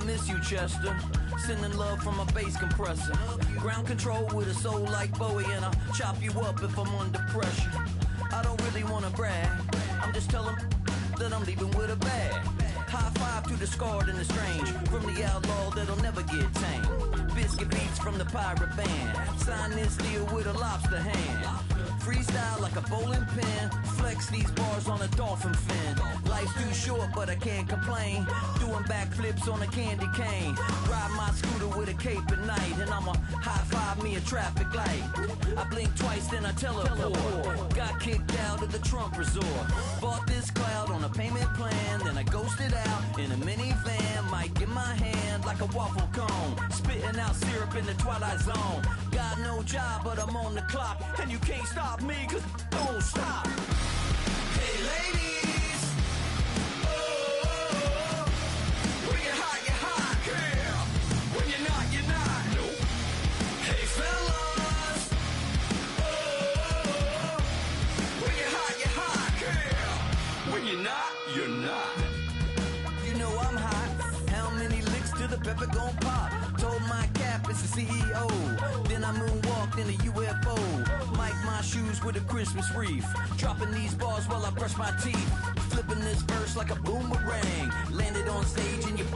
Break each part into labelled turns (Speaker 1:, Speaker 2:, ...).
Speaker 1: miss you, Chester. Sending love from a bass compressor. Ground control with a soul like Bowie, and I'll chop you up if I'm under pressure. I don't really wanna brag, I'm just telling that I'm leaving with a bag. High five to the scarred and the strange, from the outlaw that'll never get tamed. Biscuit beats from the pirate band, sign this deal with a lobster hand. Freestyle like a bowling pin, flex these bars on a dolphin fin. Life's too short but I can't complain, doing backflips on a candy cane. Ride my scooter with a cape at night, and I'ma high five me a traffic light. I blink twice then I teleport, got kicked out of the Trump resort. Bought this cloud on a payment plan, then I ghosted out in a minivan. Might get my hand like a waffle cone, spitting out syrup in the twilight zone. Got no job but I'm on the clock, and you can't stop me, cause don't stop. Hey ladies, oh, when you're hot, girl. When you're not, nope. Hey fellas, oh, when you're hot, girl. When you're not. You know I'm hot, how many licks till the pepper gon' pop? Told my cap it's the CEO, then I moonwalked in a UFO. Mic my shoes with a Christmas wreath, dropping these bars while I brush my teeth. Flipping this verse like a boomerang, landed on stage in your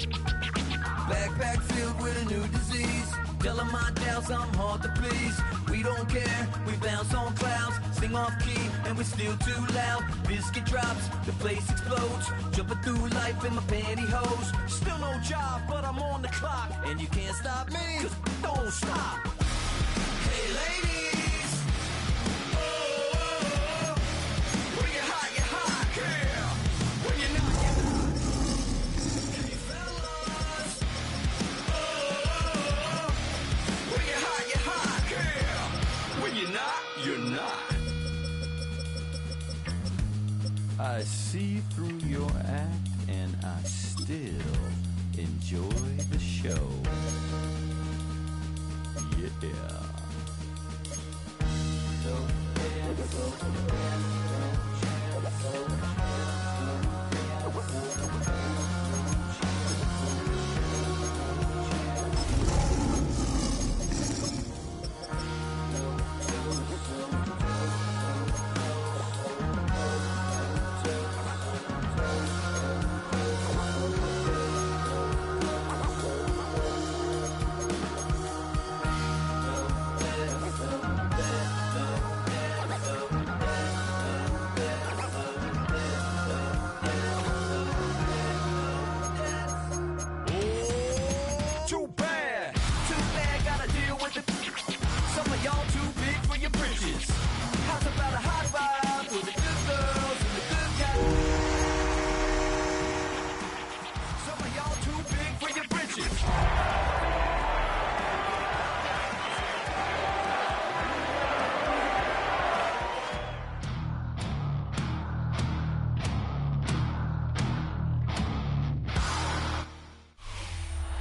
Speaker 1: backpack filled with a new disease. Telling my doubts I'm hard to please. We don't care, we bounce on clouds, sing off key, and we're still too loud. Biscuit drops, the place explodes, jumping through life in my pantyhose. Still no job, but I'm on the clock, and you can't stop me, cause don't stop. Hey ladies, oh, when you're hot, girl. When you're not. Hey fellas, oh, when you're hot, girl. When you're not. I see through your act, and I still enjoy the show. Yeah.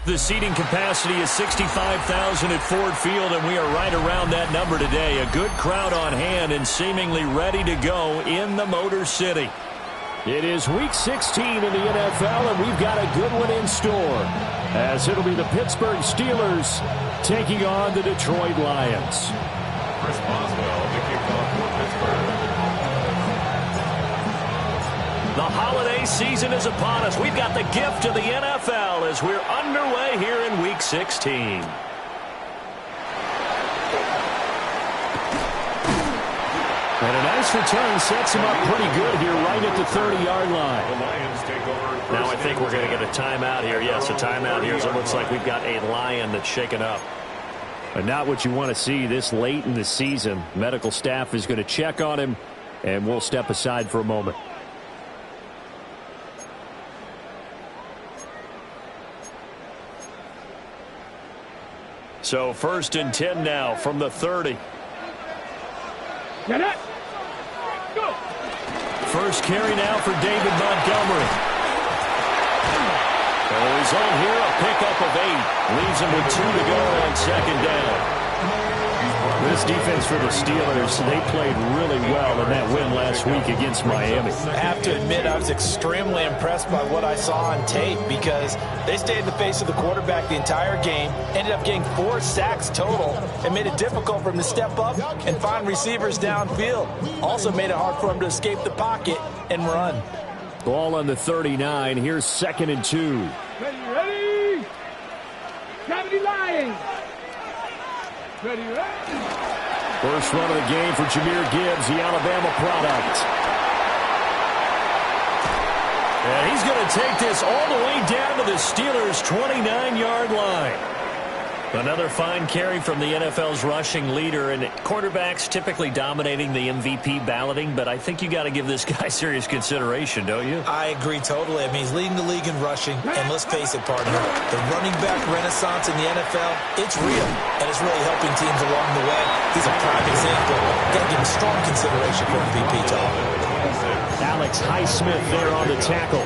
Speaker 2: The seating capacity is 65,000 at Ford Field, and we are right around that number today. A good crowd on hand and seemingly ready to go in the Motor City.
Speaker 3: It is Week 16 in the NFL, and we've got a good one in store, as it'll be the Pittsburgh Steelers taking on the Detroit Lions.
Speaker 4: Chris Boswell, the kickoff for Pittsburgh.
Speaker 2: The holiday season is upon us. We've got the gift of the NFL as we're underway here in Week 16.
Speaker 3: And a nice return sets him up pretty good here right at the 30-yard line.
Speaker 4: The Lions take over.
Speaker 2: Now I think we're going to get a timeout here. Yes, a timeout here. So it looks like we've got a Lion that's shaken up.
Speaker 3: But not what you want to see this late in the season. Medical staff is going to check on him, and we'll step aside for a moment.
Speaker 2: So 1st and 10 now from the 30.
Speaker 5: Get it. Go.
Speaker 2: First carry now for David Montgomery. Oh, he's on here, a pickup of 8. Leaves him with 2 to go on 2nd down.
Speaker 4: He's brought
Speaker 3: This defense for the Steelers, they played really well in that win last week against Miami.
Speaker 6: I have to admit, I was extremely impressed by what I saw on tape because they stayed in the face of the quarterback the entire game, ended up getting 4 sacks total, and made it difficult for him to step up and find receivers downfield. Also made it hard for him to escape the pocket and run.
Speaker 3: Ball on the 39. Here's 2nd and 2.
Speaker 5: Ready? Gravity Lions. Ready?
Speaker 3: First run of the game for Jahmyr Gibbs, the Alabama product. And he's going to take this all the way down to the Steelers' 29-yard line. Another fine carry from the NFL's rushing leader, and quarterbacks typically dominating the MVP balloting, but I think you got to give this guy serious consideration, don't you?
Speaker 6: I agree totally. I mean, he's leading the league in rushing, and let's face it, partner, the running back renaissance in the NFL, it's real, and it's really helping teams along the way. He's a prime example. Got to give him strong consideration for MVP talk.
Speaker 3: Alex Highsmith there on the tackle.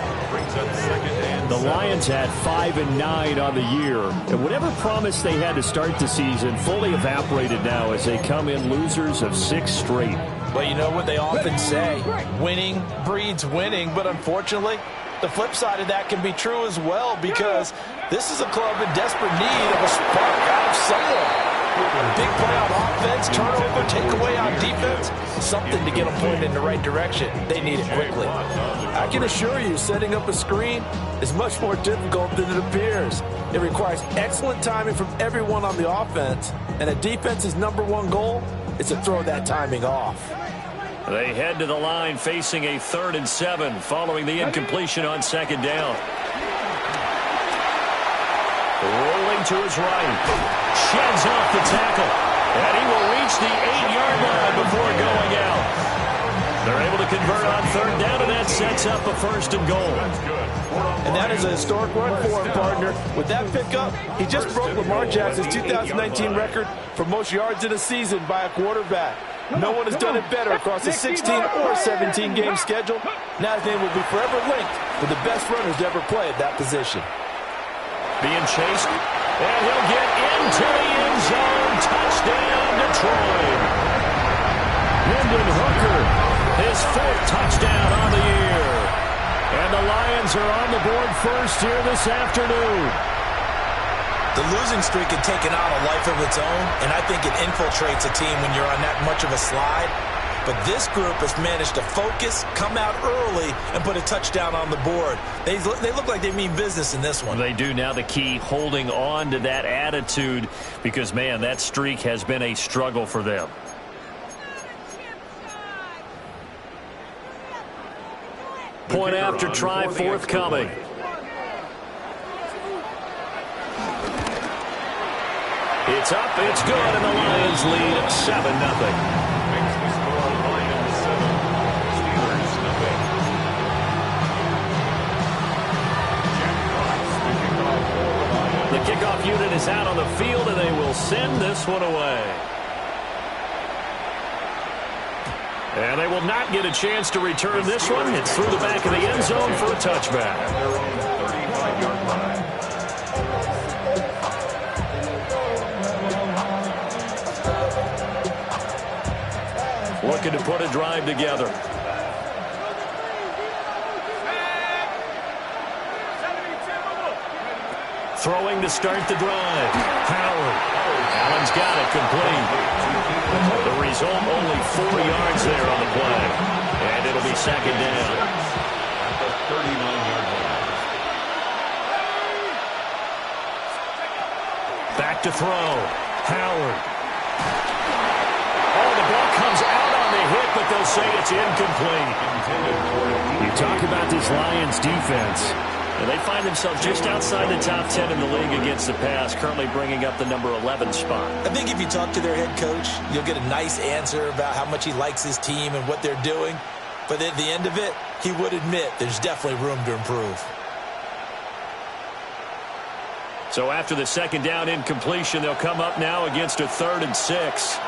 Speaker 3: The Lions had 5-9 on the year, and whatever promise they had to start the season fully evaporated now as they come in losers of 6 straight.
Speaker 6: Well, you know what they often say, winning breeds winning, but unfortunately, the flip side of that can be true as well because this is a club in desperate need of a spark out of somewhere. A big play on offense, turnover, takeaway on defense, something to get them pointed in the right direction. They need it quickly. I can assure you, setting up a screen is much more difficult than it appears. It requires excellent timing from everyone on the offense, and a defense's #1 goal is to throw that timing off.
Speaker 2: They head to the line facing a 3rd and 7 following the incompletion on 2nd down. Rolling to his right. Sheds off the tackle. And he will reach the 8-yard line before going out. They're able to convert on 3rd down, and that sets up a 1st and goal.
Speaker 6: And that is a historic run for him, partner. With that pickup, he just broke Lamar Jackson's 2019 record for most yards in a season by a quarterback. No one has done it better across a 16 or 17-game schedule. Now his name will be forever linked with the best runners to ever play at that position.
Speaker 2: Being chased, and he'll get into the end zone. Touchdown, Detroit. Hendon Hooker, his 4th touchdown on the year. And the Lions are on the board first here this afternoon.
Speaker 6: The losing streak had taken on a life of its own, and I think it infiltrates a team when you're on that much of a slide. But this group has managed to focus, come out early, and put a touchdown on the board. They look like they mean business in this one.
Speaker 2: They do. Now the key, holding on to that attitude, because, man, that streak has been a struggle for them. Point after try forthcoming. It's up, it's good, and the Lions lead 7-0. The kickoff unit is out on the field, and they will send this one away. And they will not get a chance to return this one. It's through the back of the end zone for a touchback. Looking to put a drive together. Throwing to start the drive. Howard. Allen's got it complete. The result, only 4 yards there on the play. And it'll be 2nd down.
Speaker 4: At the 39-yard line.
Speaker 2: Back to throw. Howard. Oh, the ball comes out on the hit, but they'll say it's incomplete.
Speaker 3: You talk about this Lions defense.
Speaker 2: And they find themselves just outside the top 10 in the league against the pass, currently bringing up the number 11 spot.
Speaker 6: I think if you talk to their head coach, you'll get a nice answer about how much he likes his team and what they're doing. But at the end of it, he would admit there's definitely room to improve.
Speaker 2: So after the 2nd down incompletion, they'll come up now against a 3rd and 6.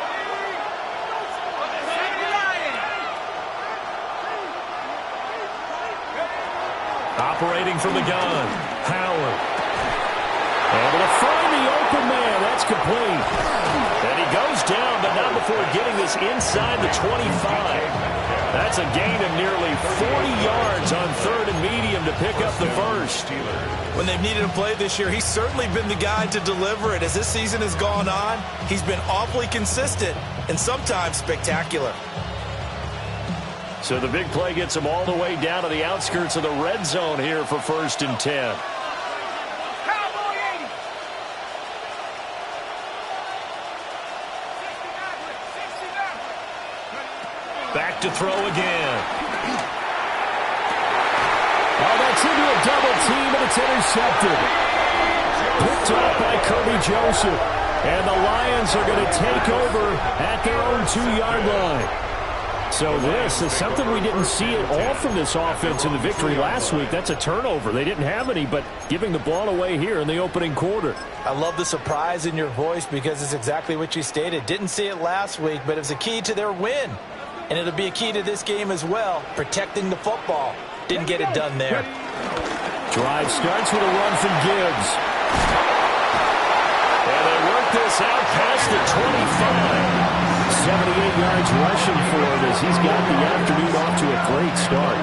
Speaker 2: Operating from the gun, Howard. Able to find the open man. That's complete. And he
Speaker 3: goes down, but not before getting this inside the 25. That's a gain of nearly 40 yards on 3rd and medium to pick up the first.
Speaker 6: When they've needed a play this year, he's certainly been the guy to deliver it. As this season has gone on, he's been awfully consistent and sometimes spectacular.
Speaker 3: So the big play gets him all the way down to the outskirts of the red zone here for 1st and 10. Back to throw again.
Speaker 2: Oh, that's into a double team, and it's intercepted. Picked up by Kirby Joseph. And the Lions are going to take over at their own 2-yard line. So this is something we didn't see at all from this offense in the victory last week. That's a turnover. They didn't have any, but giving the ball away here in the opening quarter.
Speaker 6: I love the surprise in your voice because it's exactly what you stated. Didn't see it last week, but it was a key to their win. And it'll be a key to this game as well, protecting the football. Didn't get it done there.
Speaker 2: Drive starts with a run from Gibbs.
Speaker 3: And they work this out past the 25.
Speaker 2: 78 yards rushing for him as he's got the afternoon off to a great start.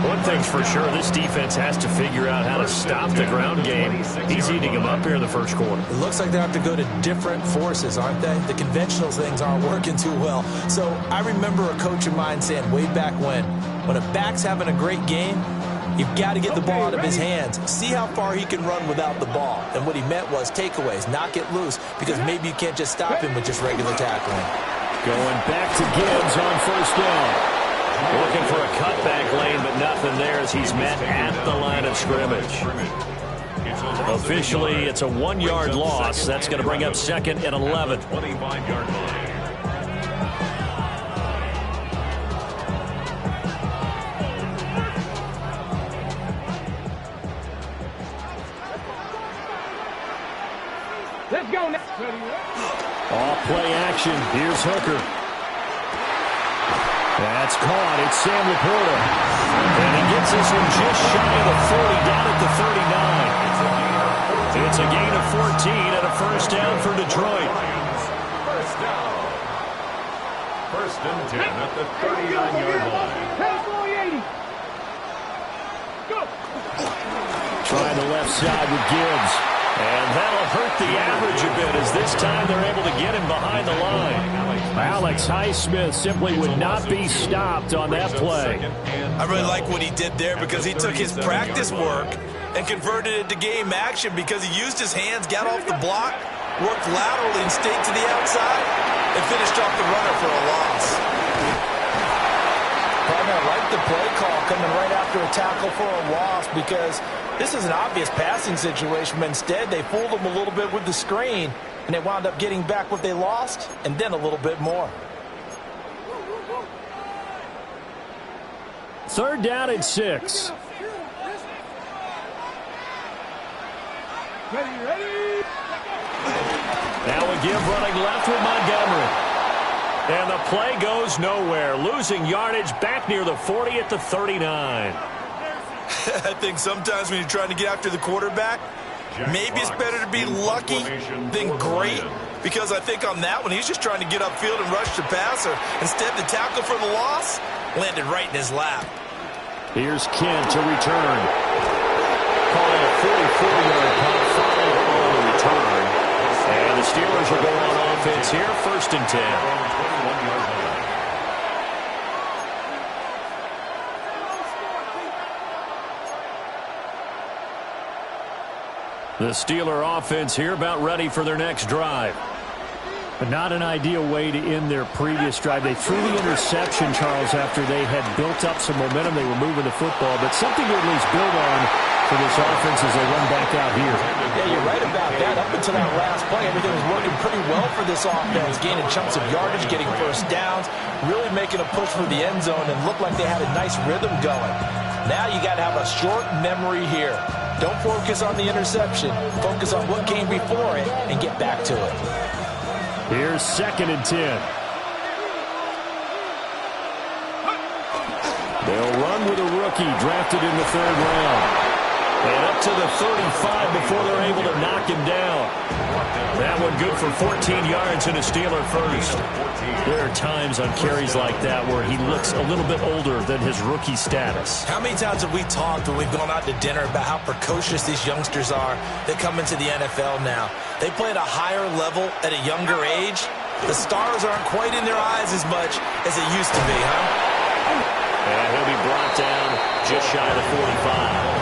Speaker 3: One thing's for sure, this defense has to figure out how to stop the ground game. He's eating them up here in the first quarter.
Speaker 6: It looks like they have to go to different forces, aren't they? The conventional things aren't working too well. So I remember a coach of mine saying way back when a back's having a great game, you've got to get the ball out of his hands. See how far he can run without the ball. And what he meant was takeaways, not get loose, because maybe you can't just stop him with just regular tackling.
Speaker 2: Going back to Gibbs on 1st down.
Speaker 3: Looking for a cutback lane, but nothing there as he's met at the line of scrimmage. Officially, it's a 1-yard loss. That's going to bring up 2nd and 11.
Speaker 4: 25-yard line.
Speaker 5: Let's go now.
Speaker 2: Off play action. Here's Hooker. That's caught. It's Sam Laporta.
Speaker 3: And he gets this one just shy of the 40, down at the 39. It's a gain of 14 and a 1st down for Detroit.
Speaker 4: First down. 1st and 10 at the 39-yard line.
Speaker 5: Go.
Speaker 2: Trying the left side with Gibbs.
Speaker 3: And that'll hurt the average a bit as this time they're able to get him behind the line.
Speaker 2: Alex Highsmith simply would not be stopped on that play.
Speaker 6: I really like what he did there because he took his practice work and converted it to game action because he used his hands, got off the block, worked laterally and stayed to the outside, and finished off the runner for a loss. Probably not like the play call coming right after a tackle for a loss because this is an obvious passing situation, but instead they fooled him a little bit with the screen, and they wound up getting back what they lost, and then a little bit more.
Speaker 2: 3rd down and 6.
Speaker 5: Ready.
Speaker 3: Now a give running left with Montgomery. And the play goes nowhere. Losing yardage back near the 40 at the 39.
Speaker 6: I think sometimes when you're trying to get after the quarterback, maybe it's better to be lucky than great, because I think on that one, he's just trying to get upfield and rush the passer. Instead, the tackle for the loss landed right in his lap.
Speaker 2: Here's Kent to return.
Speaker 3: Calling a 44-yard punt, 5 on the return. And the Steelers are going on offense here, 1st and 10. The Steeler offense here about ready for their next drive.
Speaker 2: But not an ideal way to end their previous drive. They threw the interception, Charles, after they had built up some momentum. They were moving the football, but something to at least build on for this offense as they run back out here.
Speaker 6: Yeah, you're right about that. Up until that last play, everything was working pretty well for this offense, gaining chunks of yardage, getting 1st downs, really making a push for the end zone, and looked like they had a nice rhythm going. Now you got to have a short memory here. Don't focus on the interception. Focus on what came before it and get back to it.
Speaker 2: Here's 2nd and 10.
Speaker 3: They'll run with a rookie drafted in the 3rd round. And up to the 35 before they're able to knock him down. That one good for 14 yards and a Steeler first. There are times on carries like that where he looks a little bit older than his rookie status.
Speaker 6: How many times have we talked when we've gone out to dinner about how precocious these youngsters are that come into the NFL now? They play at a higher level at a younger age. The stars aren't quite in their eyes as much as it used to be, huh?
Speaker 3: And he'll be brought down just shy of the 45.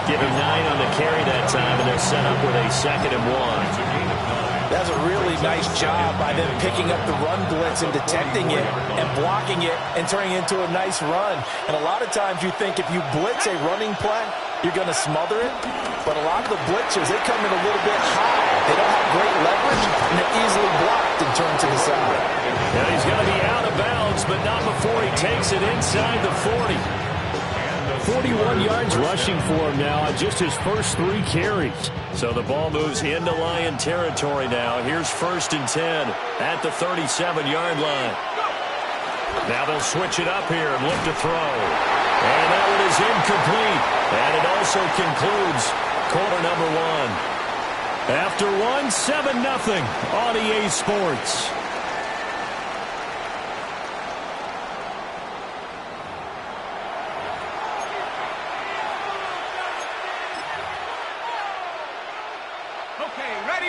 Speaker 3: Give him 9 on the carry that time, and they're set up with a 2nd and 1.
Speaker 6: That's a really nice job by them picking up the run blitz and detecting it and blocking it and turning it into a nice run. And a lot of times you think if you blitz a running play, you're going to smother it. But a lot of the blitzers, they come in a little bit high. They don't have great leverage, and they're easily blocked and turned to the side.
Speaker 3: And he's going to be out of bounds, but not before he takes it inside the 40. 41 yards rushing for him now on just his first 3 carries. So the ball moves into Lion territory now. Here's 1st and 10 at the 37-yard line. Now they'll switch it up here and look to throw. And that one is incomplete. And it also concludes quarter number 1. After 1, 7-0 on EA Sports.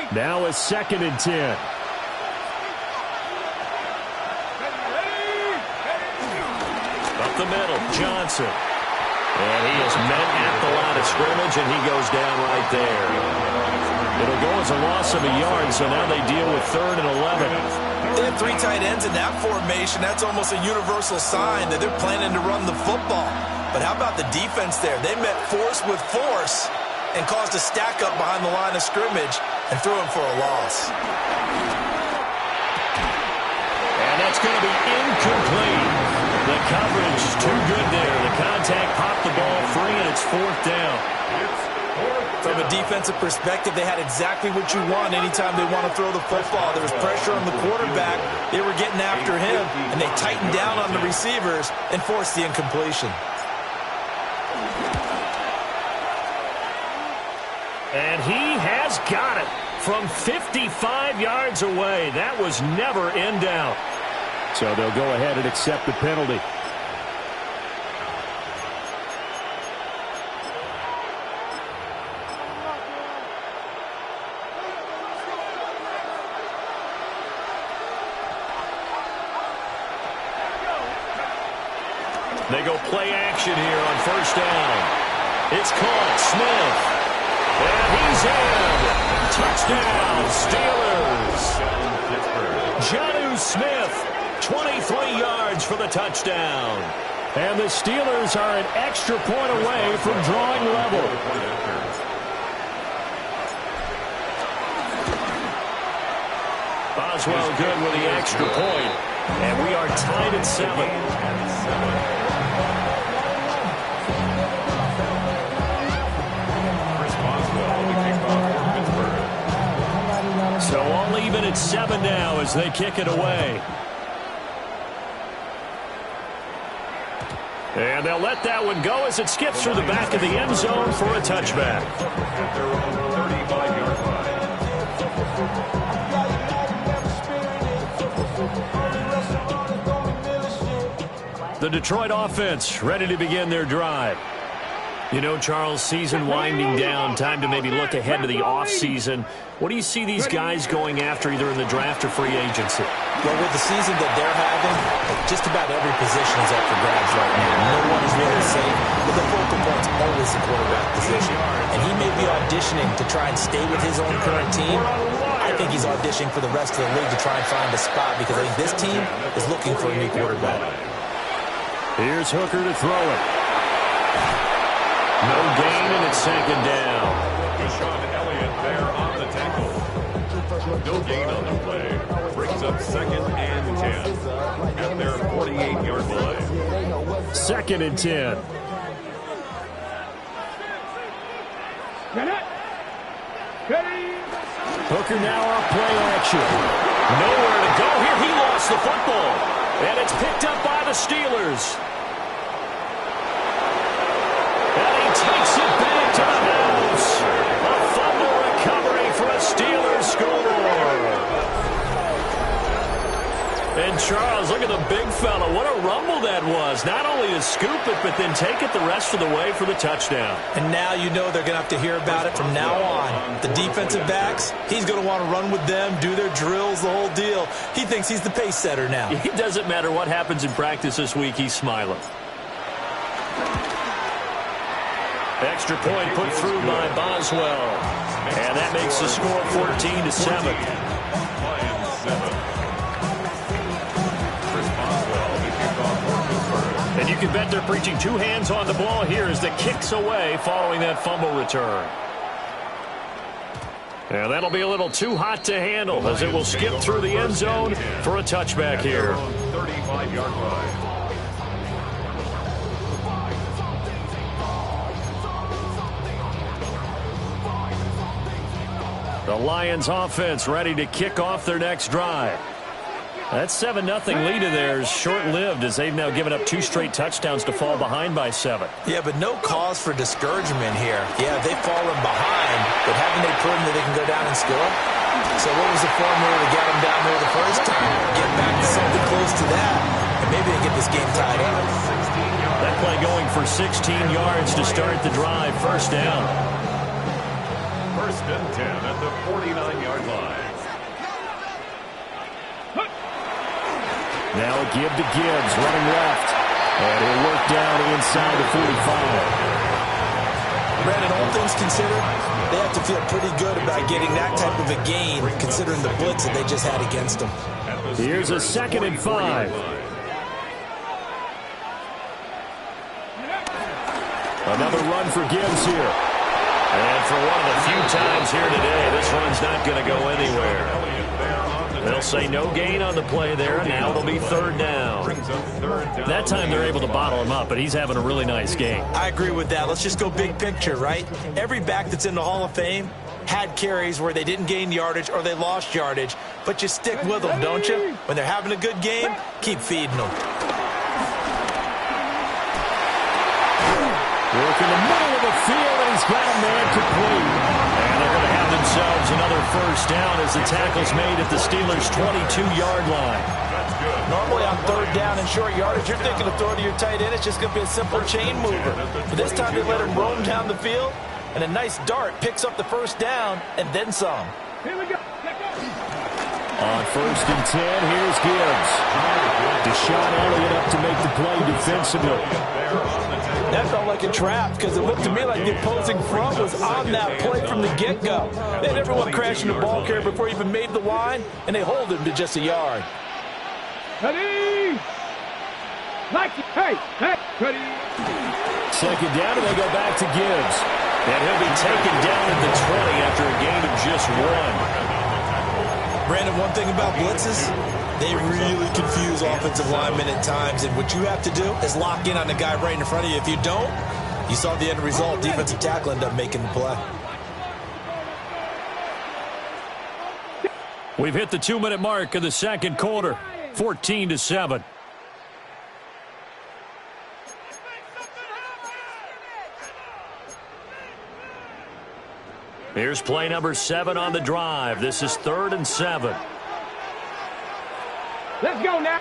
Speaker 3: Now a 2nd and 10. Up the middle, Johnson. And he is met at the line of scrimmage, and he goes down right there. It'll go as a loss of a yard, so now they deal with 3rd and 11.
Speaker 6: They have 3 tight ends in that formation. That's almost a universal sign that they're planning to run the football. But how about the defense there? They met force with force and caused a stack up behind the line of scrimmage and threw him for a loss.
Speaker 3: And that's going to be incomplete. The coverage too good there. The contact popped the ball free, and it's 4th down.
Speaker 6: From a defensive perspective, they had exactly what you want anytime they want to throw the football. There was pressure on the quarterback. They were getting after him, and they tightened down on the receivers and forced the incompletion.
Speaker 3: And he has got it from 55 yards away. That was never in doubt. So they'll go ahead and accept the penalty. They go play action here on 1st down. It's caught. Smith. And he's in. Touchdown, Steelers. Jonnu Smith, 23 yards for the touchdown. And the Steelers are an extra point away from drawing level. Boswell good with the extra point. And we are tied at 7. So all even at 7 now as they kick it away. And they'll let that one go as it skips through the back of the end zone for a touchback.
Speaker 4: At their own 35-yard line.
Speaker 3: The Detroit offense ready to begin their drive. You know, Charles, season winding down, time to maybe look ahead to the offseason. What do you see these guys going after either in the draft or free agency?
Speaker 6: Well, with the season that they're having, just about every position is up for grabs right now. No one is really safe, but the focal point's always the quarterback position. And he may be auditioning to try and stay with his own current team. I think he's auditioning for the rest of the league to try and find a spot because I think this team is looking for a new quarterback.
Speaker 3: Here's Hooker to throw it. No gain, and it's 2nd down.
Speaker 4: Deshaun Elliott there on the tackle. No gain on the play. Brings up 2nd and 10 at their 48-yard line.
Speaker 3: 2nd and 10. Hooker now off play action. Nowhere to go here. He lost the football. And it's picked up by the Steelers. And he takes it back. Charles, look at the big fella. What a rumble that was. Not only to scoop it, but then take it the rest of the way for the touchdown.
Speaker 6: And now you know they're going to have to hear about it from now on. The defensive backs, he's going to want to run with them, do their drills, the whole deal. He thinks he's the pace setter now.
Speaker 3: It doesn't matter what happens in practice this week, he's smiling. Extra point put through by Boswell. And that makes the score 14-7. And you can bet they're preaching two hands on the ball here as the kick's away following that fumble return. And that'll be a little too hot to handle as it will skip through the end zone for a touchback here.
Speaker 4: 35-yard line.
Speaker 3: The Lions offense ready to kick off their next drive. That 7-0 lead of theirs short-lived as they've now given up 2 straight touchdowns to fall behind by 7.
Speaker 6: Yeah, but no cause for discouragement here. Yeah, they've fallen behind, but haven't they proven that they can go down and score? So what was the formula to get them down there the first time? Get back to something close to that, and maybe they get this game tied up.
Speaker 3: That play going for 16 yards to start the drive. First down.
Speaker 4: First and 10 at the 49-yard line.
Speaker 3: Now a give to Gibbs, running left. And he'll work down inside the 45.
Speaker 6: Brandon, all things considered, they have to feel pretty good about getting that type of a gain, considering the blitz that they just had against them.
Speaker 3: Here's a 2nd and 5. Another run for Gibbs here. And for one of the few times here today, this run's not going to go anywhere. They'll say no gain on the play there, and now it'll be 3rd down. That time they're able to bottle him up, but he's having a really nice game.
Speaker 6: I agree with that. Let's just go big picture, right? Every back that's in the Hall of Fame had carries where they didn't gain yardage or they lost yardage, but you stick with them, don't you? When they're having a good game, keep feeding them.
Speaker 3: Work in the middle of the field, and he's got a man complete. And they're going to have themselves another first down as the tackle's made at the Steelers' 22-yard line.
Speaker 6: Normally on 3rd down and short yardage, you're thinking of throw to your tight end. It's just going to be a simple chain mover. But this time they let him roam down the field, and a nice dart picks up the first down and then some.
Speaker 5: Here we go.
Speaker 3: On 1st and 10, here's Gibbs. Deshaun Elliott up to make the play defensively.
Speaker 6: That felt like a trap because it looked to me like the opposing front was on that play from the get-go. They had everyone crashing the ball carrier before he even made the line, and they hold him to just a yard.
Speaker 5: Ready? Like it. Hey, ready?
Speaker 3: 2nd down, and they go back to Gibbs. And he'll be taken down at the 20 after a gain of just 1.
Speaker 6: Brandon, one thing about blitzes, they really confuse offensive linemen at times, and what you have to do is lock in on the guy right in front of you. If you don't, you saw the end result. Defensive tackle ended up making the play.
Speaker 3: We've hit the 2-minute mark of the 2nd quarter, 14-7. Here's play number 7 on the drive. This is 3rd and 7.
Speaker 5: Let's go now.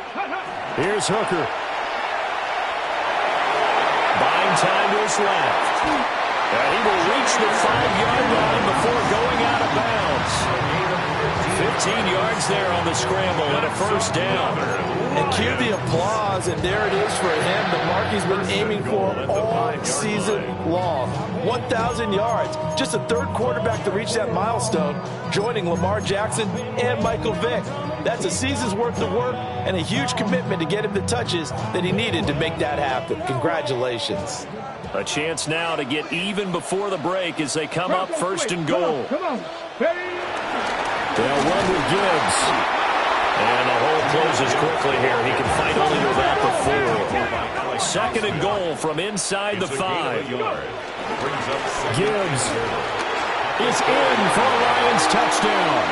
Speaker 3: Here's Hooker. Buying time to his left. And he will reach the 5-yard line before going out of bounds. 15 yards there on the scramble and a first down.
Speaker 6: And cue the applause, and there it is for him. The mark he's been aiming for all season long. 1,000 yards. Just the 3rd quarterback to reach that milestone, joining Lamar Jackson and Michael Vick. That's a season's worth of work and a huge commitment to get him the touches that he needed to make that happen. Congratulations.
Speaker 3: A chance now to get even before the break as they come up 1st and goal.
Speaker 5: Come on. Ready?
Speaker 3: They'll run with Gibbs. And the hole closes quickly here. He can fight only to about the 4. 2nd and goal from inside the 5. Gibbs is in for a Lions touchdown.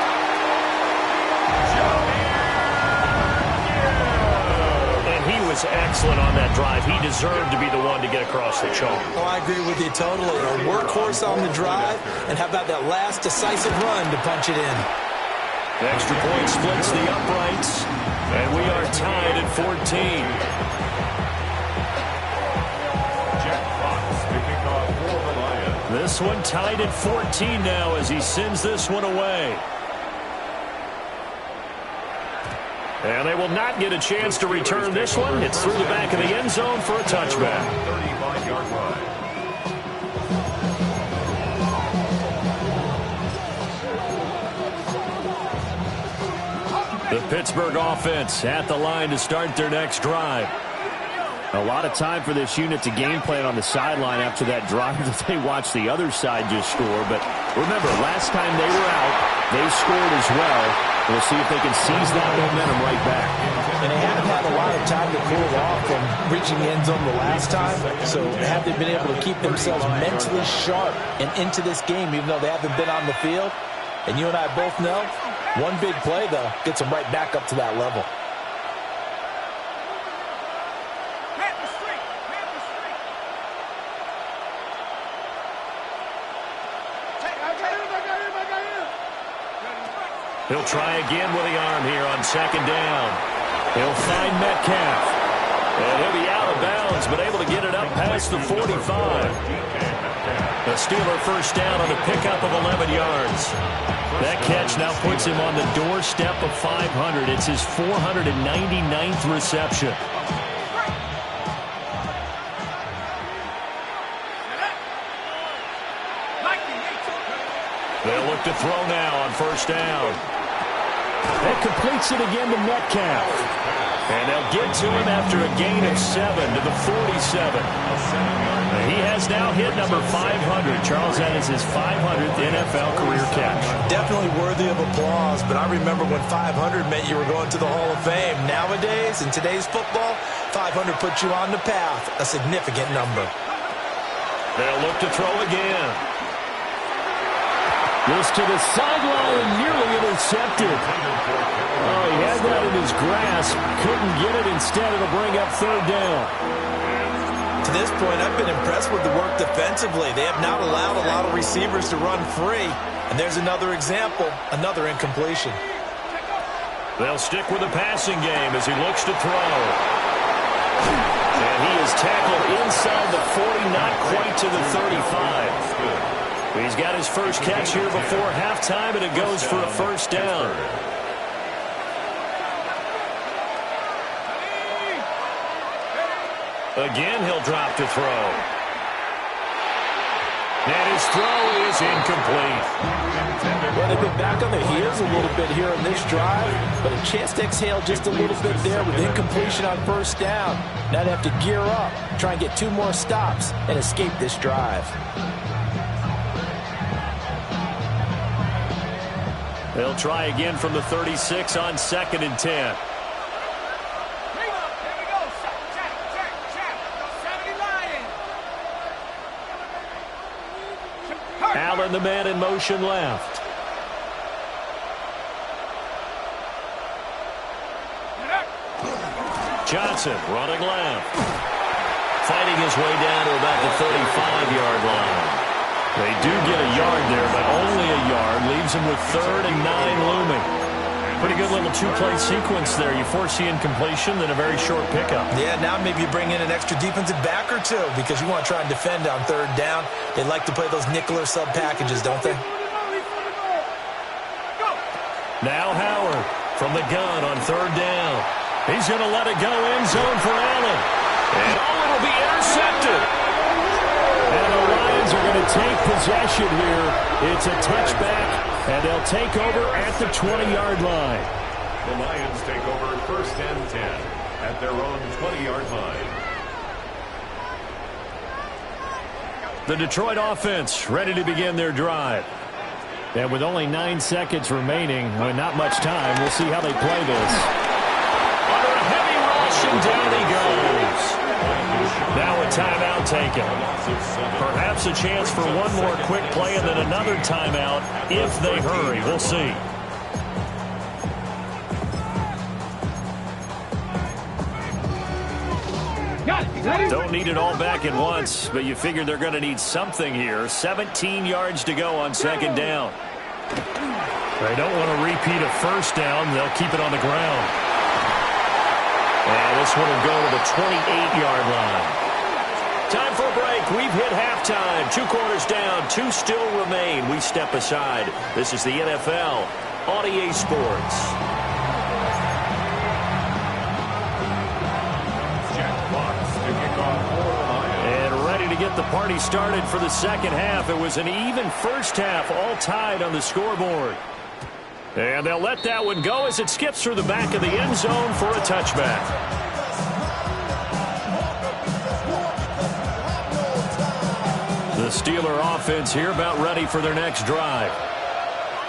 Speaker 3: And he was excellent on that drive. He deserved to be the one to get across the chalk.
Speaker 6: Oh, I agree with you totally. A workhorse on the drive, and how about that last decisive run to punch it in?
Speaker 3: The extra point splits the uprights. And we are tied at 14.
Speaker 4: Jack Fox to kick off for the Lions.
Speaker 3: This one tied at 14 now as he sends this one away. And they will not get a chance to return this one. It's through the back of the end zone for a touchback.
Speaker 4: 35-yard line.
Speaker 3: The Pittsburgh offense at the line to start their next drive.
Speaker 2: A lot of time for this unit to game plan on the sideline after that drive that they watched the other side just score. But remember, last time they were out, they scored as well. We'll see if they can seize that momentum right back.
Speaker 6: And they haven't had a lot of time to cool off from reaching the end zone the last time. So have they been able to keep themselves mentally sharp and into this game, even though they haven't been on the field? And you and I both know, one big play, though, gets them right back up to that level.
Speaker 3: He'll try again with the arm here on second down. He'll find Metcalf. And he'll be out of bounds, but able to get it up past the 45. The Steeler first down on a pickup of 11 yards. That catch now puts him on the doorstep of 500. It's his 499th reception. They'll look to throw now on first down. That completes it again to Metcalf. And they'll get to him after a gain of 7 to the 47. He has now hit number 500. Charles, that is his 500th NFL career catch.
Speaker 6: Definitely worthy of applause, but I remember when 500 meant you were going to the Hall of Fame. Nowadays, in today's football, 500 puts you on the path, a significant number.
Speaker 3: They'll look to throw again.
Speaker 2: Goes to the sideline, nearly intercepted. Oh, he had that in his grasp. Couldn't get it. Instead, it'll bring up third down.
Speaker 6: To this point, I've been impressed with the work defensively. They have not allowed a lot of receivers to run free. And there's another example, another incompletion.
Speaker 3: They'll stick with the passing game as he looks to throw. And he is tackled inside the 40, not quite to the 35. He's got his first catch here before halftime, and it goes for a first down. Again, he'll drop to throw. And his throw is incomplete.
Speaker 6: Well, they've been back on their heels a little bit here in this drive, but a chance to exhale just a little bit there with incompletion on first down. Now they have to gear up, try and get 2 more stops, and escape this drive.
Speaker 3: They'll try again from the 36 on 2nd and 10. Allen, the man in motion left. Johnson running left. Fighting his way down to about the 35-yard line. They do get a yard there, but only a yard. Leaves him with 3rd and 9 looming. Pretty good little 2-play sequence there. You force the incompletion, then a very short pickup.
Speaker 6: Yeah, now maybe you bring in an extra defensive back or 2 because you want to try and defend on 3rd down. They like to play those nickel or sub packages, don't they?
Speaker 3: Now Howard from the gun on 3rd down. He's going to let it go end zone for Allen. And it'll be intercepted. And the Lions are going to take possession here. It's a touchback, and they'll take over at the 20-yard line.
Speaker 4: The Lions take over 1st and 10 at their own 20-yard line.
Speaker 3: The Detroit offense ready to begin their drive. And with only 9 seconds remaining, with not much time, we'll see how they play this. Under a heavy rush, and down he goes. Now a timeout taken. Perhaps a chance for one more quick play and then another timeout if they hurry. We'll see. Don't need it all back at once, but you figure they're going to need something here. 17 yards to go on 2nd down. They don't want to repeat a first down. They'll keep it on the ground. this one will go to the 28-yard line. Time for a break. We've hit halftime. 2 quarters down. 2 still remain. We step aside. This is the NFL on EA Sports. And ready to get the party started for the second half. It was an even first half, all tied on the scoreboard. And they'll let that one go as it skips through the back of the end zone for a touchback. The Steeler offense here about ready for their next drive.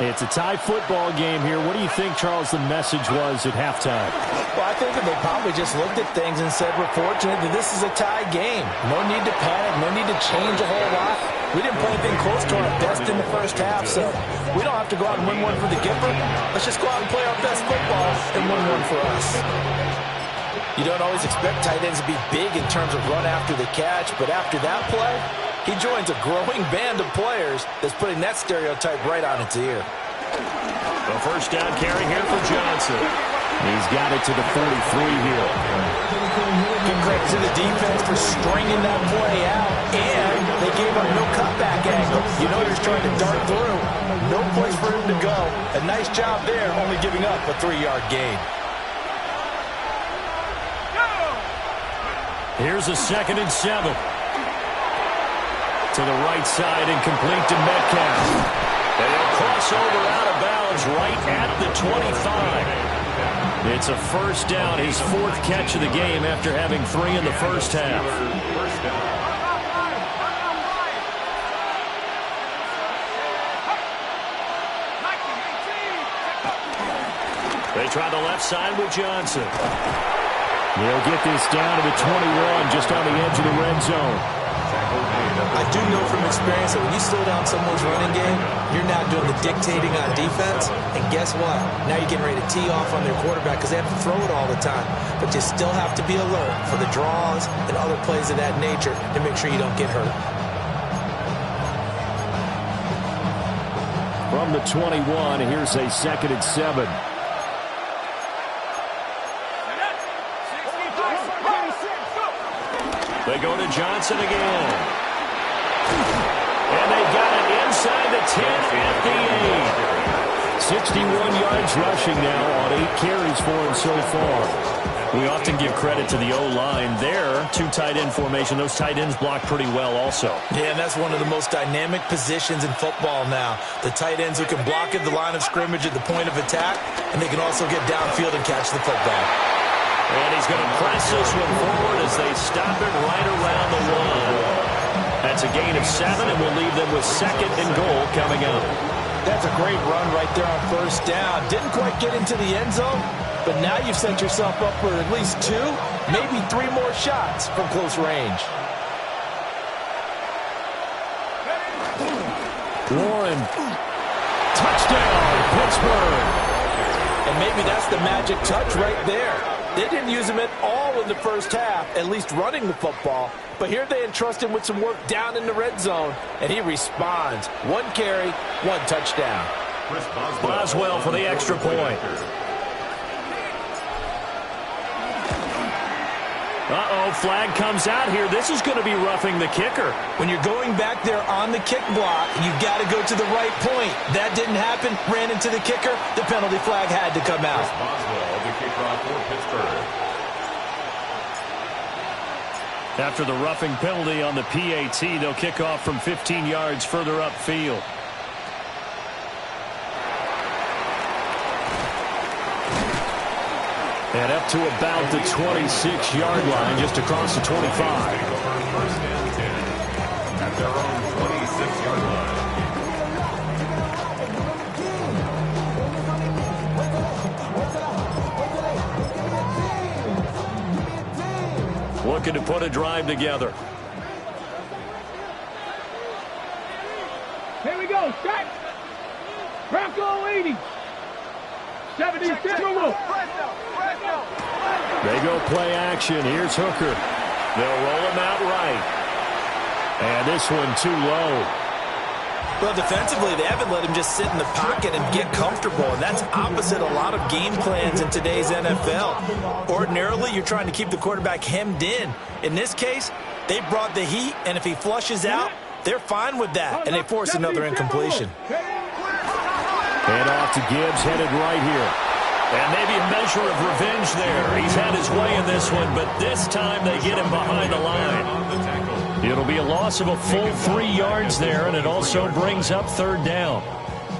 Speaker 7: It's a tie football game here. What do you think, Charles, the message was at halftime?
Speaker 6: Well, I think that they probably just looked at things and said, we're fortunate that this is a tie game. No need to panic. No need to change a whole lot. We didn't play anything close to our best in the first half, so we don't have to go out and win one for the Gipper. Let's just go out and play our best football and win one for us. You don't always expect tight ends to be big in terms of run after the catch, but after that play, he joins a growing band of players that's putting that stereotype right on its ear.
Speaker 3: The first down carry here for Johnson.
Speaker 7: He's got it to the 43 here.
Speaker 6: Give credit to the defense for stringing that play out, and they gave him no cutback angle. You know he was trying to dart through. No place for him to go. A nice job there, only giving up a 3-yard gain.
Speaker 3: Here's a 2nd and 7. To the right side and complete to Metcalf. And he'll cross over out of bounds right at the 25. It's a first down, his 4th catch of the game after having 3 in the first half. They try the left side with Johnson.
Speaker 7: They'll get this down to the 21, just on the edge of the red zone.
Speaker 8: I do know from experience that when you slow down someone's running game, you're now doing the dictating on defense. And guess what? Now you're getting ready to tee off on their quarterback because they have to throw it all the time. But you still have to be alert for the draws and other plays of that nature to make sure you don't get hurt.
Speaker 7: From the 21, here's a 2nd and 7.
Speaker 3: They go to Johnson again. And they got it inside the 10 at the 8.
Speaker 7: 61 yards rushing now on 8 carries for him so far.
Speaker 3: We often give credit to the O-line there. 2 tight end formation. Those tight ends block pretty well also.
Speaker 8: Yeah, and that's one of the most dynamic positions in football now. The tight ends who can block at the line of scrimmage at the point of attack, and they can also get downfield and catch the football.
Speaker 3: And he's going to press this one forward as they stop it right around the 1. That's a gain of 7, and we'll leave them with 2nd and goal coming up.
Speaker 6: That's a great run right there on first down. Didn't quite get into the end zone, but now you've set yourself up for at least 2, maybe 3 more shots from close range.
Speaker 7: Warren. Touchdown, Pittsburgh.
Speaker 6: And maybe that's the magic touch right there. They didn't use him at all in the first half, at least running the football. But here they entrust him with some work down in the red zone, and he responds. 1 carry, 1 touchdown.
Speaker 3: Boswell for the extra point. Uh-oh, flag comes out here. This is going to be roughing the kicker.
Speaker 8: When you're going back there on the kick block, you've got to go to the right point. That didn't happen. Ran into the kicker. The penalty flag had to come out.
Speaker 4: Boswell, the kickoff for Pittsburgh.
Speaker 3: After the roughing penalty on the PAT, they'll kick off from 15 yards further upfield. And up to about the 26-yard line, just across the 25.
Speaker 4: First and 10 at their own 26-yard line.
Speaker 3: Looking to put a drive together.
Speaker 5: Here we go, set. Bronco 80. 76.
Speaker 3: They go play action. Here's Hooker. They'll roll him out right. And this one too low.
Speaker 8: Well, defensively, they haven't let him just sit in the pocket and get comfortable, and that's opposite a lot of game plans in today's NFL. Ordinarily, you're trying to keep the quarterback hemmed in. In this case, they brought the heat, and if he flushes out, they're fine with that, and they force another incompletion.
Speaker 7: Hand off to Gibbs, headed right here.
Speaker 3: And maybe a measure of revenge there. He's had his way in this one, but this time they get him behind the line. It'll be a loss of a full 3 yards there, and it also brings up third down.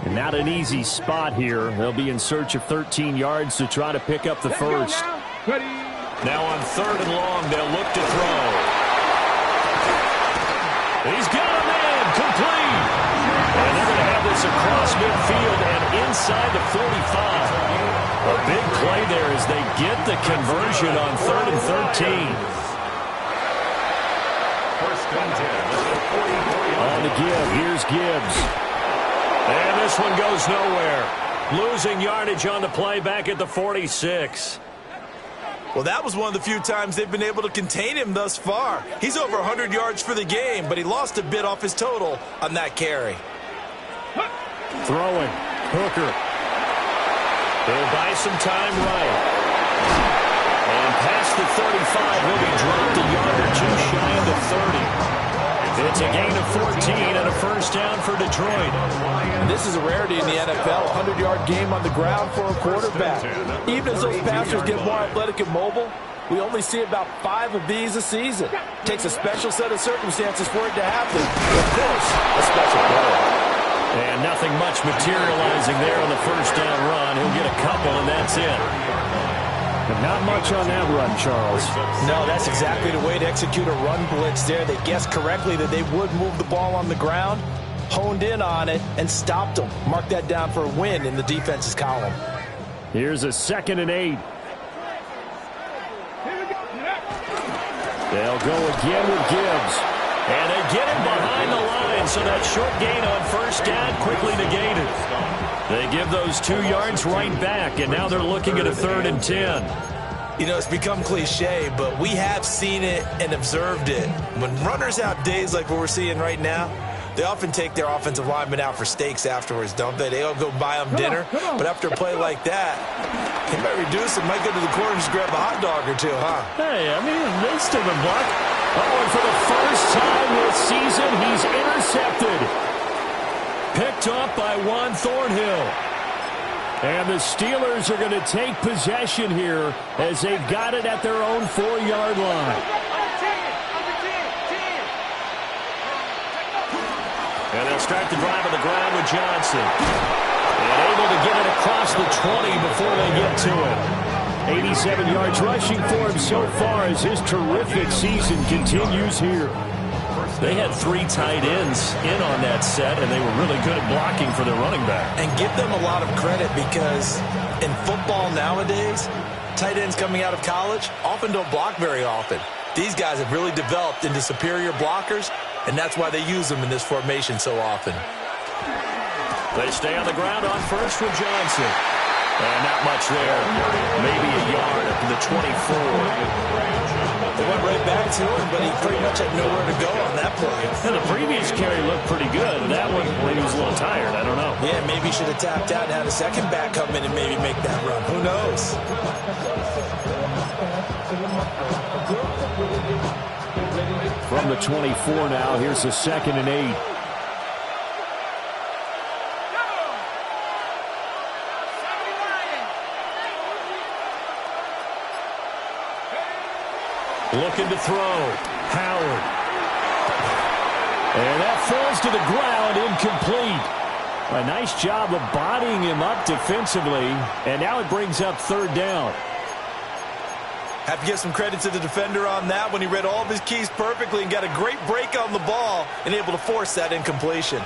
Speaker 7: And not an easy spot here. They'll be in search of 13 yards to try to pick up the first.
Speaker 3: Now on third and long, they'll look to throw. He's got a man, complete. And they're going to have this across midfield and inside the 45. A big play there as they get the conversion on 3rd and 13.
Speaker 7: On the give, here's Gibbs.
Speaker 3: And this one goes nowhere. Losing yardage on the play back at the 46.
Speaker 8: Well, that was one of the few times they've been able to contain him thus far. He's over 100 yards for the game, but he lost a bit off his total on that carry.
Speaker 7: Throwing. Hooker.
Speaker 3: He'll buy some time right. And past the 35, will be dropped a yard or two shy of the 30. It's a gain of 14 and a first down for Detroit.
Speaker 6: And this is a rarity in the NFL, a 100-yard game on the ground for a quarterback. Even as those passers get more athletic and mobile, we only see about 5 of these a season. It takes a special set of circumstances for it to happen. Of course, a special player.
Speaker 3: And nothing much materializing there on the first down run. He'll get a couple, and that's it.
Speaker 7: But not much on that run, Charles.
Speaker 6: No, that's exactly the way to execute a run blitz there. They guessed correctly that they would move the ball on the ground, honed in on it, and stopped them. Mark that down for a win in the defense's column.
Speaker 7: Here's a 2nd and 8. They'll go again with Gibbs.
Speaker 3: And they get him behind the line, so that short gain on first down quickly negated. They give those 2 yards right back, and now they're looking at a 3rd and 10.
Speaker 8: You know, it's become cliche, but we have seen it and observed it. When runners have days like what we're seeing right now, they often take their offensive linemen out for steaks afterwards, don't they? They all go buy them dinner, but after a play like that, they might reduce it, might go to the corner and just grab a hot dog or two, huh?
Speaker 7: Hey, I mean, they still been blocked. Oh, and for the first time this season, he's intercepted. Picked up by Juan Thornhill. And the Steelers are going to take possession here as they've got it at their own 4-yard line.
Speaker 3: And they'll start the drive on the ground with Johnson. And able to get it across the 20 before they get to it.
Speaker 7: 87 yards rushing for him so far as his terrific season continues here.
Speaker 3: They had 3 tight ends in on that set, and they were really good at blocking for their running back.
Speaker 8: And give them a lot of credit because in football nowadays, tight ends coming out of college often don't block very often. These guys have really developed into superior blockers, and that's why they use them in this formation so often.
Speaker 3: They stay on the ground on first with Johnson. And not much there. Maybe a yard up to the 24.
Speaker 8: They went right back to him, but he pretty much had nowhere to go on that play.
Speaker 3: And the previous carry looked pretty good. That one, maybe he was a little tired. I don't know.
Speaker 8: Yeah, maybe he should have tapped out and had a second back come in and maybe make that run. Who knows?
Speaker 7: From the 24 now, here's a 2nd and 8.
Speaker 3: Looking to throw. Howard.
Speaker 7: And that falls to the ground, incomplete. A nice job of bodying him up defensively, and now it brings up 3rd down.
Speaker 8: Have to give some credit to the defender on that when he read all of his keys perfectly and got a great break on the ball and able to force that incompletion.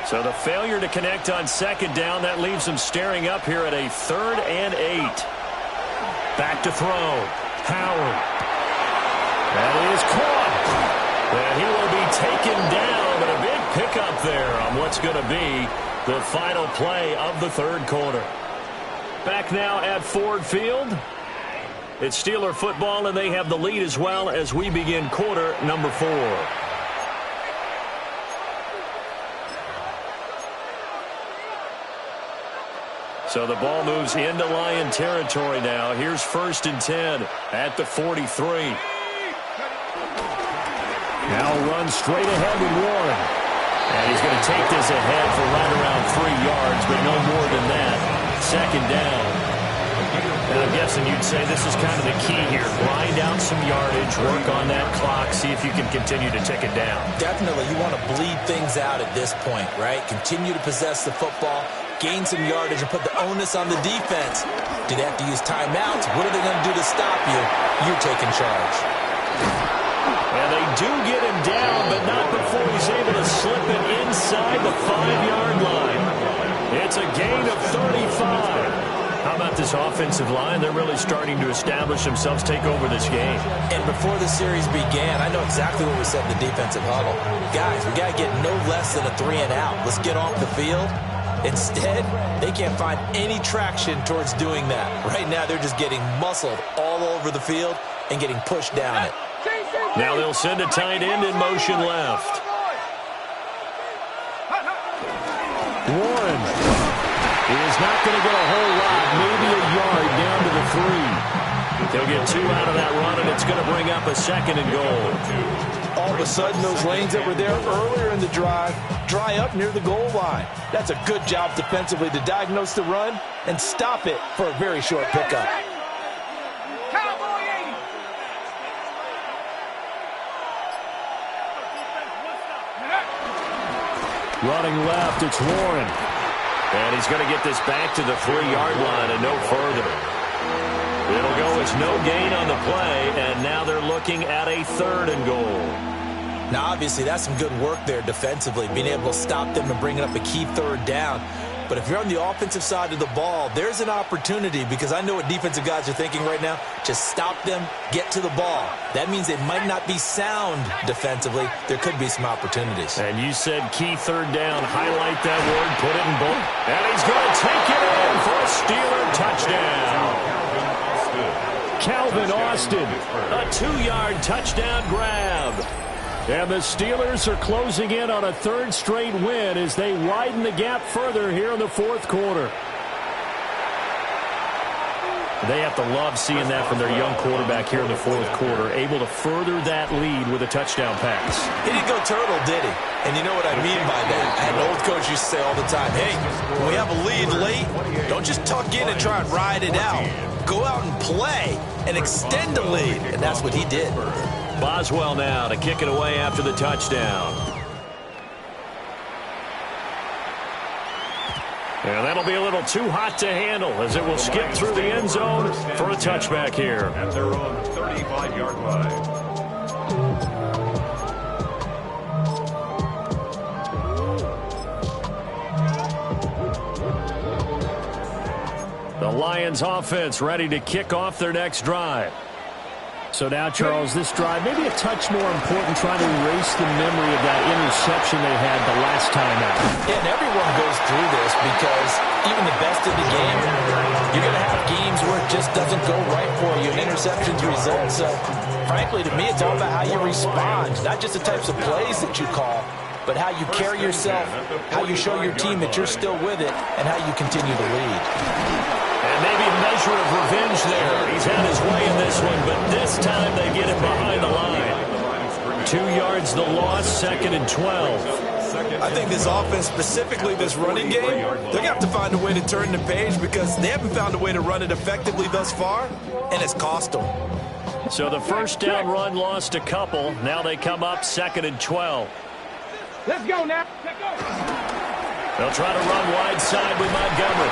Speaker 3: So the failure to connect on 2nd down, that leaves them staring up here at a 3rd and 8. Back to throw. Howard. That is caught. And he will be taken down, but a big pickup there on what's going to be the final play of the 3rd quarter. Back now at Ford Field. It's Steeler football, and they have the lead as well as we begin quarter number 4. So the ball moves into Lion territory now. Here's 1st and 10 at the 43.
Speaker 7: Now run straight ahead with Warren.
Speaker 3: And he's going to take this ahead for right around 3 yards, but no more than that. 2nd down. And I'm guessing you'd say this is kind of the key here. Grind out some yardage, work on that clock, see if you can continue to tick it down.
Speaker 8: Definitely, you want to bleed things out at this point, right? Continue to possess the football, gain some yardage, and put the onus on the defense. Do they have to use timeouts? What are they going to do to stop you? You're taking charge.
Speaker 3: And they do get him down, but not before he's able to slip it inside the 5-yard line. It's a gain of 35. How about this offensive line? They're really starting to establish themselves, take over this game.
Speaker 8: And before the series began, I know exactly what we said in the defensive huddle. Guys, we got to get no less than a 3-and-out. Let's get off the field. Instead, they can't find any traction towards doing that. Right now, they're just getting muscled all over the field and getting pushed down it.
Speaker 3: Now they'll send a tight end in motion left.
Speaker 7: Warren is not going to get a whole lot, maybe a yard down to the 3.
Speaker 3: They'll get 2 out of that run, and it's going to bring up a 2nd and goal.
Speaker 6: All of a sudden, those lanes that were there earlier in the drive dry up near the goal line. That's a good job defensively to diagnose the run and stop it for a very short pickup.
Speaker 7: Running left, it's Warren.
Speaker 3: And he's going to get this back to the 3-yard line and no further. It'll go as no gain on the play, and now they're looking at a 3rd and goal.
Speaker 8: Now, obviously, that's some good work there defensively, being able to stop them and bringing up a key 3rd down. But if you're on the offensive side of the ball, there's an opportunity, because I know what defensive guys are thinking right now. Just stop them, get to the ball. That means they might not be sound defensively. There could be some opportunities.
Speaker 3: And you said key 3rd down. Highlight that word, put it in bold. And he's going to take it in for a Steeler touchdown.
Speaker 7: Calvin Austin.
Speaker 3: A 2-yard touchdown grab.
Speaker 7: And the Steelers are closing in on a 3rd straight win as they widen the gap further here in the 4th quarter.
Speaker 3: They have to love seeing that from their young quarterback here in the 4th quarter, able to further that lead with a touchdown pass.
Speaker 8: He didn't go turtle, did he? And you know what I mean by that. I had an old coach used to say all the time, hey, when we have a lead late, don't just tuck in and try and ride it out. Go out and play and extend the lead. And that's what he did.
Speaker 3: Boswell now to kick it away after the touchdown. And that'll be a little too hot to handle as it will skip through the end zone for a touchback here.
Speaker 4: At their own 35-yard line.
Speaker 3: The Lions offense ready to kick off their next drive.
Speaker 7: So now, Charles, this drive maybe a touch more important, trying to erase the memory of that interception they had the last time out.
Speaker 8: Yeah, and everyone goes through this because even the best of the game, you're going to have games where it just doesn't go right for you, and interceptions result. So, frankly, to me, it's all about how you respond, not just the types of plays that you call, but how you carry yourself, how you show your team that you're still with it, and how you continue to lead.
Speaker 3: And maybe a measure of revenge there. He's had his way in this one, but this time they get him behind the line. 2 yards the loss, 2nd and 12.
Speaker 8: I think this offense, specifically this running game, they're going to have to find a way to turn the page because they haven't found a way to run it effectively thus far, and it's cost them.
Speaker 3: So the first down run lost a couple. Now they come up 2nd and 12.
Speaker 5: Let's go now. Let's go.
Speaker 3: They'll try to run wide side with Montgomery.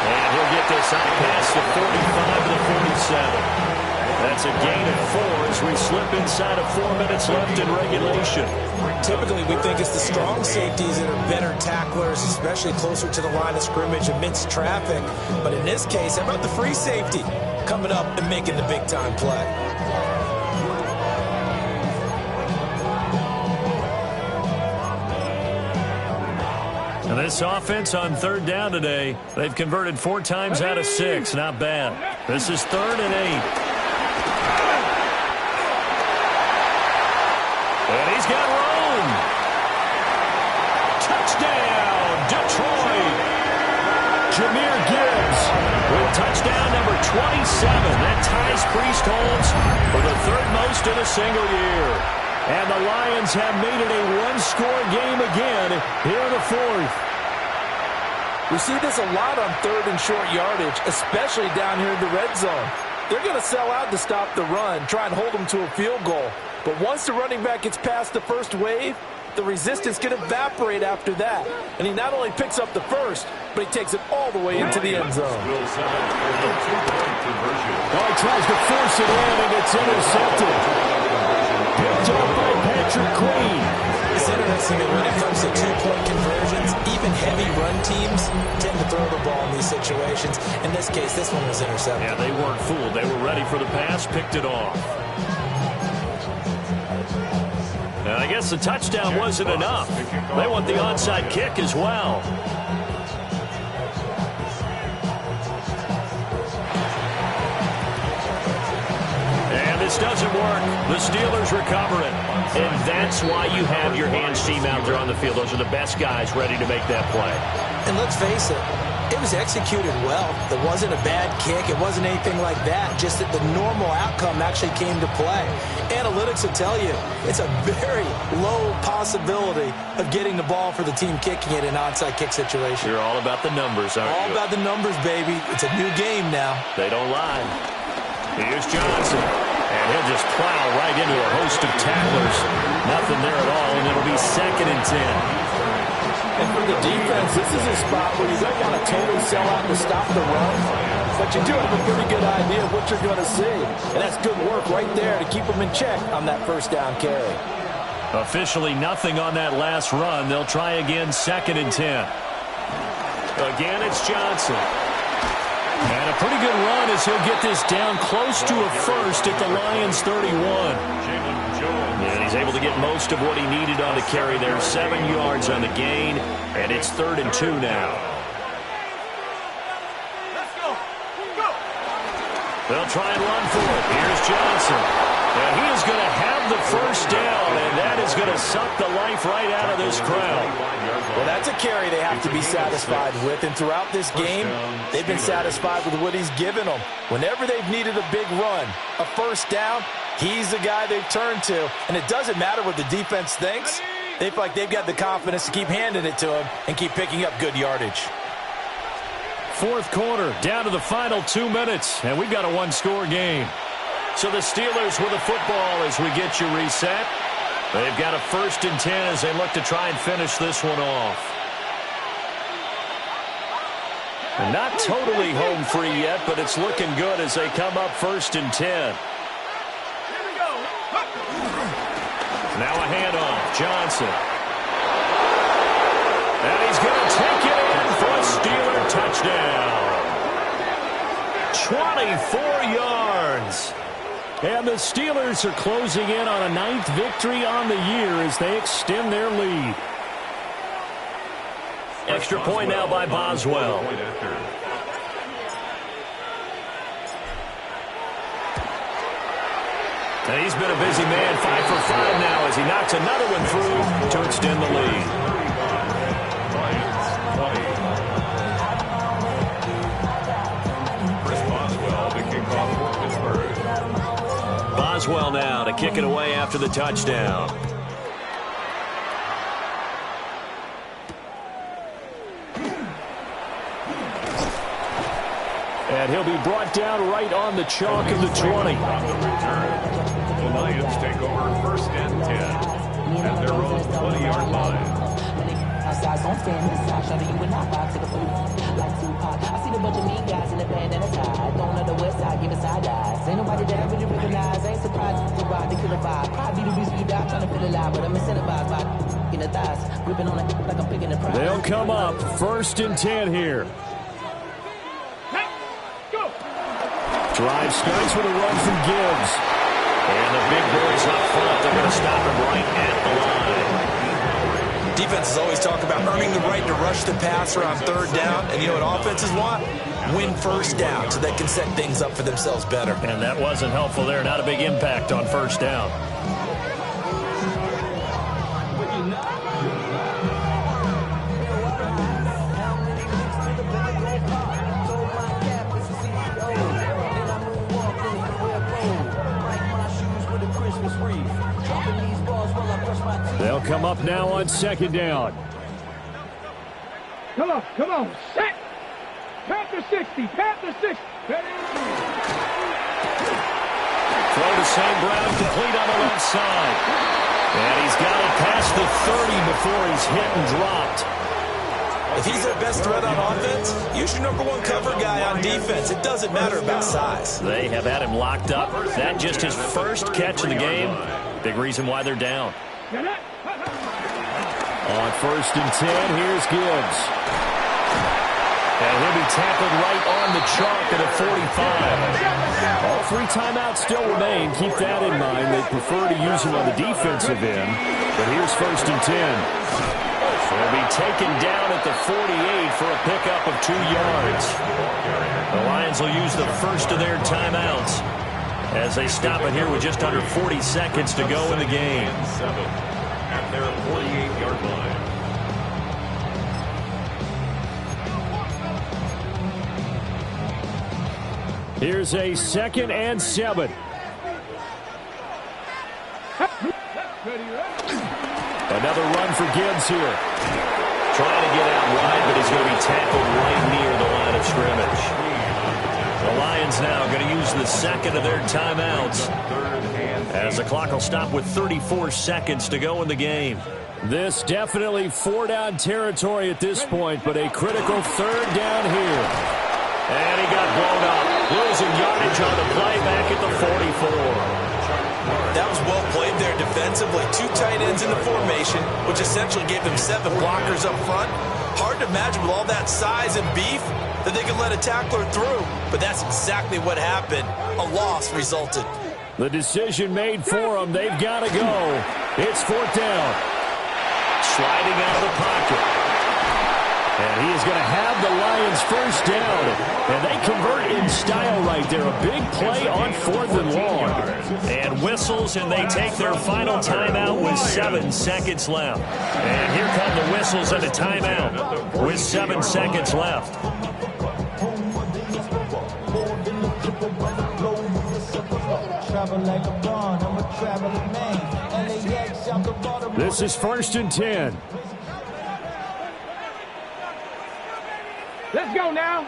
Speaker 3: And he'll get this out past the 45 to the 47. That's a gain of 4 as we slip inside of 4 minutes left in regulation.
Speaker 8: Typically, we think it's the strong safeties that are better tacklers, especially closer to the line of scrimmage amidst traffic. But in this case, how about the free safety coming up and making the big-time play?
Speaker 3: And this offense on 3rd down today, they've converted 4 times out of 6. Not bad. This is 3rd and 8. And he's got room. Touchdown, Detroit.
Speaker 7: Jahmyr
Speaker 3: touchdown number 27. That ties Priest-Holmes for the third most in a single year. And the Lions have made it a one-score game again here in the fourth.
Speaker 6: We see this a lot on third and short yardage, especially down here in the red zone. They're going to sell out to stop the run, try and hold them to a field goal. But once the running back gets past the first wave, the resistance can evaporate after that. And he not only picks up the first, but he takes it all the way into the end zone.
Speaker 7: Oh, he tries to force it in, and it's intercepted. Picked up by Patrick Queen.
Speaker 8: It's interesting that when it comes to two-point conversions, even heavy run teams tend to throw the ball in these situations. In this case, this one was intercepted.
Speaker 3: Yeah, they weren't fooled. They were ready for the pass, picked it off. Now, I guess the touchdown wasn't enough. They want the onside kick as well. And this doesn't work. The Steelers recover it. And that's why you have your hands team out there on the field. Those are the best guys ready to make that play.
Speaker 8: And let's face it, it was executed well. It wasn't a bad kick. It wasn't anything like that. Just that the normal outcome actually came to play. Analytics will tell you it's a very low possibility of getting the ball for the team kicking it in an onside kick situation.
Speaker 3: You're all about the numbers, aren't you?
Speaker 8: All about the numbers, baby. It's a new game now.
Speaker 3: They don't lie. Here's Johnson. And he'll just plow right into a host of tacklers. Nothing there at all, and it'll be 2nd and 10.
Speaker 6: And for the defense, this is a spot where you don't want to totally sell out to stop the run, but you do have a pretty good idea of what you're going to see. And that's good work right there to keep them in check on that first down carry.
Speaker 3: Officially nothing on that last run. They'll try again, 2nd and 10. Again, it's Johnson. And a pretty good run as he'll get this down close to a first at the Lions 31. And he's able to get most of what he needed on the carry there. 7 yards on the gain, and it's 3rd and 2 now.
Speaker 5: Let's go. Go.
Speaker 3: They'll try and run for it. Here's Johnson. And he is going to have the first down, and that is going to suck the life right out of this crowd.
Speaker 6: Well, that's a carry they have to be satisfied with, and throughout this game, they've been satisfied with what he's given them. Whenever they've needed a big run, a first down, he's the guy they've turned to, and it doesn't matter what the defense thinks. They feel like they've got the confidence to keep handing it to him and keep picking up good yardage.
Speaker 3: Fourth quarter, down to the final 2 minutes, and we've got a one-score game. So the Steelers with the football as we get you reset. They've got a 1st and 10 as they look to try and finish this one off. And not totally home free yet, but it's looking good as they come up 1st and 10. Now a handoff, Johnson. And he's going to take it in for a Steeler touchdown. 24 yards. And the Steelers are closing in on a 9th victory on the year as they extend their lead. Extra point now by Boswell. And he's been a busy man, 5 for 5 now as he knocks another one through to extend the lead. Boswell now to kick it away after the touchdown. And he'll be brought down right on the chalk of the 20.
Speaker 4: The Lions take over 1st and 10 at their own 20-yard line.
Speaker 9: Outside, gon' stand inside, shawty, you would not vibe to the food. Like Tupac, I see the bunch of mean guys in the band and the side. Don't know the west side, give me side eyes. Ain't nobody that I really recognize. Ain't surprised to ride the killer vibe. Probably the reason you die, trying to feel alive, but I'm incentivized by in the thighs, gripping on it like I'm picking the prize.
Speaker 3: They'll come up 1st and 10 here.
Speaker 5: Hey, go.
Speaker 3: Drive starts with a run from Gibbs. And the big boys up front, they're going to stop him right at the line.
Speaker 8: Defenses always talk about earning the right to rush the passer on 3rd down. And you know what offenses want? Win 1st down so they can set things up for themselves better.
Speaker 3: And that wasn't helpful there. Not a big impact on 1st down.
Speaker 1: Christmas wreath. Dropping these balls while I brush my teeth.
Speaker 7: They'll come up now on second down.
Speaker 5: Come on, set. Panther 60, Panther 60.
Speaker 3: Throw to St. Brown, complete on the left side. And he's got it past the 30 before he's hit and dropped.
Speaker 8: If he's their best threat on offense, use your #1 cover guy on defense. It doesn't matter about size.
Speaker 3: They have had him locked up. That just his first catch of the game. Big reason why they're down.
Speaker 7: On first and 10, here's Gibbs.
Speaker 3: And he'll be tackled right on the chalk at a 45.
Speaker 7: All 3 timeouts still remain. Keep that in mind. They prefer to use them on the defensive end. But here's first and 10.
Speaker 3: He'll be taken down at the 48 for a pickup of 2 yards. The Lions will use the first of their timeouts as they stop it here with just under 40 seconds to go in the game.
Speaker 4: 7 at their 48-yard line.
Speaker 7: Here's a 2nd and 7. Another run for Gibbs here.
Speaker 3: Trying to get out wide, but he's going to be tackled right near the line of scrimmage. The Lions now going to use the 2nd of their timeouts as the clock will stop with 34 seconds to go in the game.
Speaker 7: This definitely 4-down territory at this point, but a critical 3rd down here.
Speaker 3: And he got blown up. Losing yardage on the play back at the 44.
Speaker 8: That was well played there defensively. 2 tight ends in the formation, which essentially gave them 7 blockers up front. Hard to imagine with all that size and beef that they could let a tackler through. But that's exactly what happened. A loss resulted.
Speaker 7: The decision made for them. They've got to go. It's 4th down.
Speaker 3: Sliding out of the pocket.
Speaker 7: And he is going to have the Lions first down. And they convert in style right there. A big play on 4th and long.
Speaker 3: And whistles, and they take their final timeout with 7 seconds left. And here come the whistles and a timeout with 7 seconds left.
Speaker 7: This is 1st and 10.
Speaker 5: Let's go now.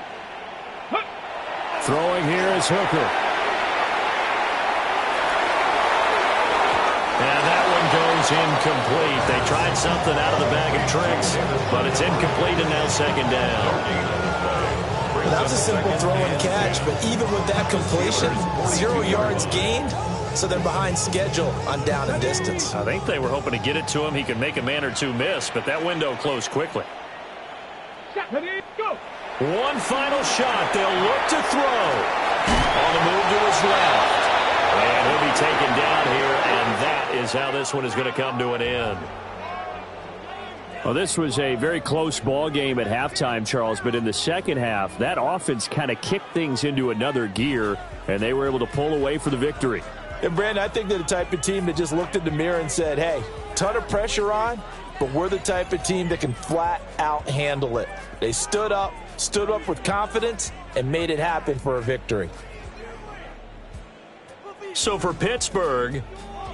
Speaker 7: Throwing here is Hooker.
Speaker 3: And that one goes incomplete. They tried something out of the bag of tricks, but it's incomplete and now 2nd down.
Speaker 8: That was a simple throw and catch, but even with that completion, 0 yards gained, so they're behind schedule on down and distance.
Speaker 3: I think they were hoping to get it to him. He could make a man or 2 miss, but that window closed quickly.
Speaker 5: Go.
Speaker 3: One final shot. They'll look to throw. On the move to his left. And he'll be taken down here, and that is how this one is going to come to an end.
Speaker 7: Well, this was a very close ball game at halftime, Charles, but in the second half, that offense kind of kicked things into another gear, and they were able to pull away for the victory.
Speaker 6: And, Brandon, I think they're the type of team that just looked in the mirror and said, hey, ton of pressure on, but we're the type of team that can flat out handle it. They stood up with confidence, and made it happen for a victory.
Speaker 3: So for Pittsburgh,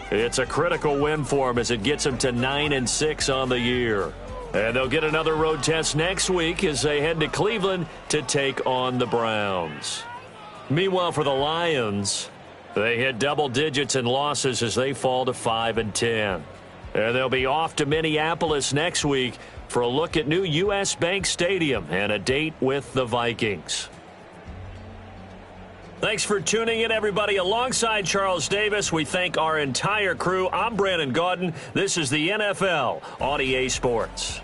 Speaker 3: it's a critical win for them as it gets them to 9-6 on the year. And they'll get another road test next week as they head to Cleveland to take on the Browns. Meanwhile, for the Lions, they hit double digits in losses as they fall to 5-10. And they'll be off to Minneapolis next week for a look at new U.S. Bank Stadium and a date with the Vikings. Thanks for tuning in, everybody. Alongside Charles Davis, we thank our entire crew. I'm Brandon Gaudin. This is the NFL on EA Sports.